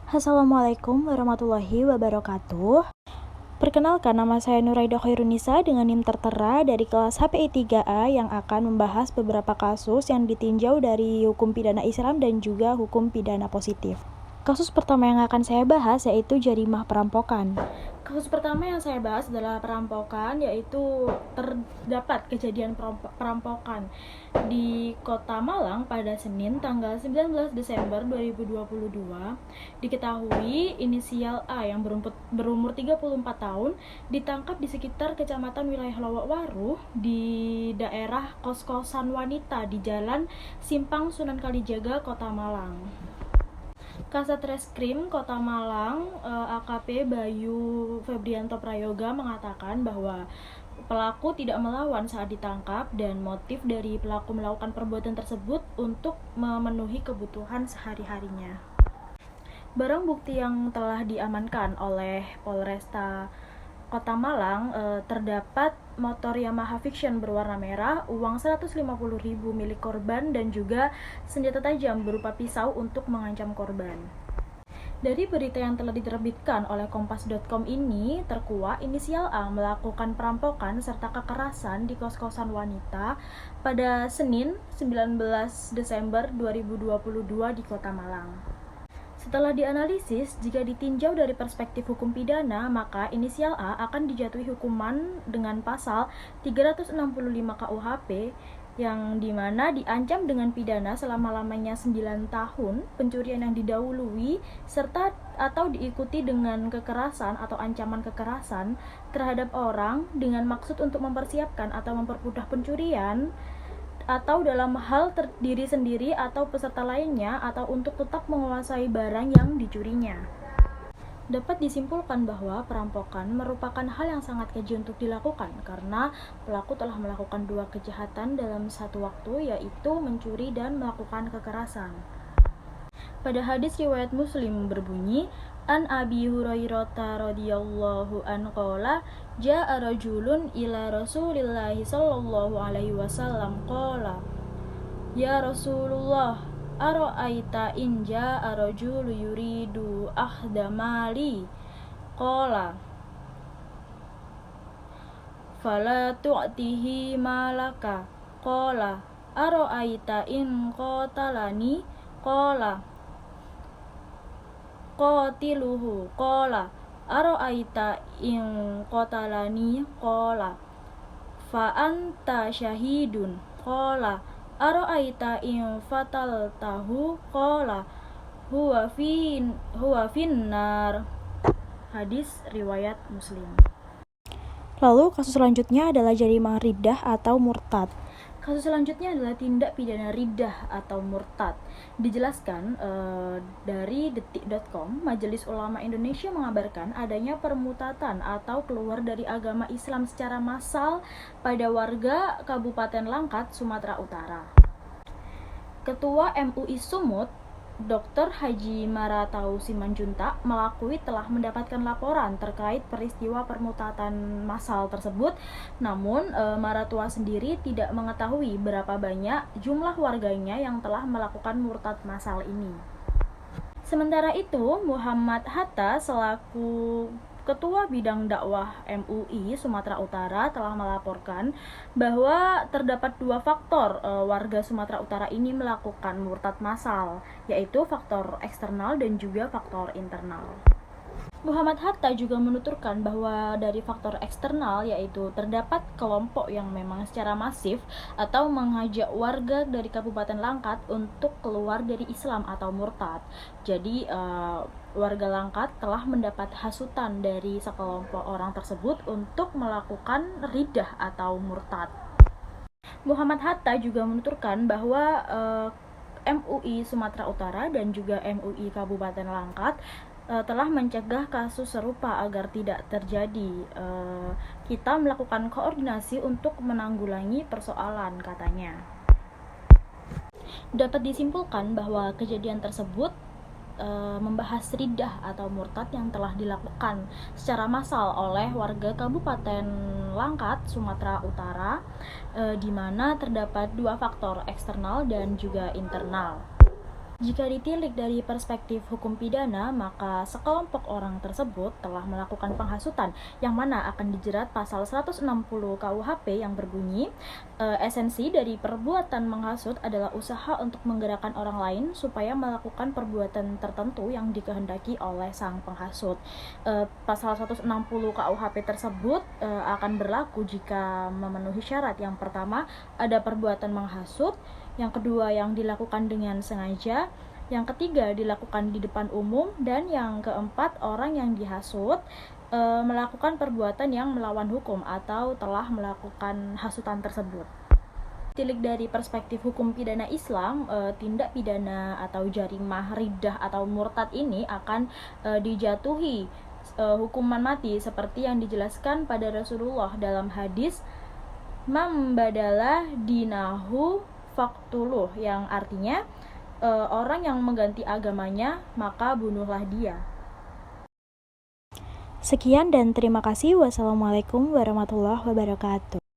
Assalamualaikum warahmatullahi wabarakatuh. Perkenalkan, nama saya Nuraidah Khairunisa dengan NIM tertera dari kelas HPI 3A yang akan membahas beberapa kasus yang ditinjau dari hukum pidana Islam dan juga hukum pidana positif. Kasus pertama yang akan saya bahas yaitu jarimah perampokan. Kasus pertama yang saya bahas adalah perampokan, yaitu terdapat kejadian perampokan di Kota Malang pada Senin tanggal 19 Desember 2022. Diketahui inisial A yang berumur 34 tahun ditangkap di sekitar Kecamatan Wilayah Lowokwaru di daerah kos-kosan wanita di Jalan Simpang Sunan Kalijaga, Kota Malang. Kasat Reskrim Kota Malang, AKP Bayu Febrianto Prayoga mengatakan bahwa pelaku tidak melawan saat ditangkap dan motif dari pelaku melakukan perbuatan tersebut untuk memenuhi kebutuhan sehari-harinya. Barang bukti yang telah diamankan oleh Polresta Kota Malang terdapat motor Yamaha Vision berwarna merah, uang 150.000 milik korban, dan juga senjata tajam berupa pisau untuk mengancam korban. Dari berita yang telah diterbitkan oleh Kompas.com ini, terkuak inisial A melakukan perampokan serta kekerasan di kos-kosan wanita pada Senin 19 Desember 2022 di Kota Malang. Setelah dianalisis, jika ditinjau dari perspektif hukum pidana, maka inisial A akan dijatuhi hukuman dengan pasal 365 KUHP yang dimana diancam dengan pidana selama-lamanya 9 tahun, pencurian yang didahului, serta atau diikuti dengan kekerasan atau ancaman kekerasan terhadap orang dengan maksud untuk mempersiapkan atau mempermudah pencurian, atau dalam hal diri sendiri atau peserta lainnya, atau untuk tetap menguasai barang yang dicurinya. Dapat disimpulkan bahwa perampokan merupakan hal yang sangat keji untuk dilakukan karena pelaku telah melakukan dua kejahatan dalam satu waktu, yaitu mencuri dan melakukan kekerasan. Pada hadis riwayat Muslim berbunyi, An Abi Hurairah radhiyallahu anhu qala jaa rajulun ila Rasulillah sallallahu alaihi wasallam qala ya Rasulullah ara'aita in jaa rajulu yuridu ahda mali qala fala tu'tihi malaka qala ara'aita in qatalani qala qatiluhu qala ara'aita in qatalani qala fa anta syahidun qala ara'aita in fataltahu qala huwa finnar. Hadis riwayat Muslim. Lalu kasus selanjutnya adalah jarimah riddah atau murtad. Kasus selanjutnya adalah tindak pidana riddah atau murtad. Dijelaskan dari detik.com, Majelis Ulama Indonesia mengabarkan adanya permutatan atau keluar dari agama Islam secara massal pada warga Kabupaten Langkat, Sumatera Utara. Ketua MUI Sumut, Dr. Haji Maratau Simanjuntak mengakui telah mendapatkan laporan terkait peristiwa permutatan massal tersebut, namun Maratua sendiri tidak mengetahui berapa banyak jumlah warganya yang telah melakukan murtad massal ini. Sementara itu, Muhammad Hatta selaku Ketua Bidang Dakwah MUI Sumatera Utara telah melaporkan bahwa terdapat dua faktor warga Sumatera Utara ini melakukan murtad massal, yaitu faktor eksternal dan juga faktor internal. Muhammad Hatta juga menuturkan bahwa dari faktor eksternal, yaitu terdapat kelompok yang memang secara masif atau mengajak warga dari Kabupaten Langkat untuk keluar dari Islam atau murtad. Jadi warga Langkat telah mendapat hasutan dari sekelompok orang tersebut untuk melakukan riddah atau murtad. Muhammad Hatta juga menuturkan bahwa MUI Sumatera Utara dan juga MUI Kabupaten Langkat telah mencegah kasus serupa agar tidak terjadi. Kita melakukan koordinasi untuk menanggulangi persoalan, katanya. Dapat disimpulkan bahwa kejadian tersebut membahas riddah atau murtad yang telah dilakukan secara massal oleh warga Kabupaten Langkat, Sumatera Utara, di mana terdapat dua faktor eksternal dan juga internal. Jika ditilik dari perspektif hukum pidana, maka sekelompok orang tersebut telah melakukan penghasutan yang mana akan dijerat pasal 160 KUHP yang berbunyi, esensi dari perbuatan menghasut adalah usaha untuk menggerakkan orang lain supaya melakukan perbuatan tertentu yang dikehendaki oleh sang penghasut. Pasal 160 KUHP tersebut akan berlaku jika memenuhi syarat. Yang pertama, ada perbuatan menghasut. Yang kedua, yang dilakukan dengan sengaja. Yang ketiga, dilakukan di depan umum. Dan yang keempat, orang yang dihasut melakukan perbuatan yang melawan hukum atau telah melakukan hasutan tersebut. Tilik dari perspektif hukum pidana Islam, tindak pidana atau jarimah riddah atau murtad ini akan dijatuhi hukuman mati seperti yang dijelaskan pada Rasulullah dalam hadis Mambadalah dinahu faktuluh, yang artinya orang yang mengganti agamanya maka bunuhlah dia. Sekian dan terima kasih. Wassalamualaikum warahmatullahi wabarakatuh.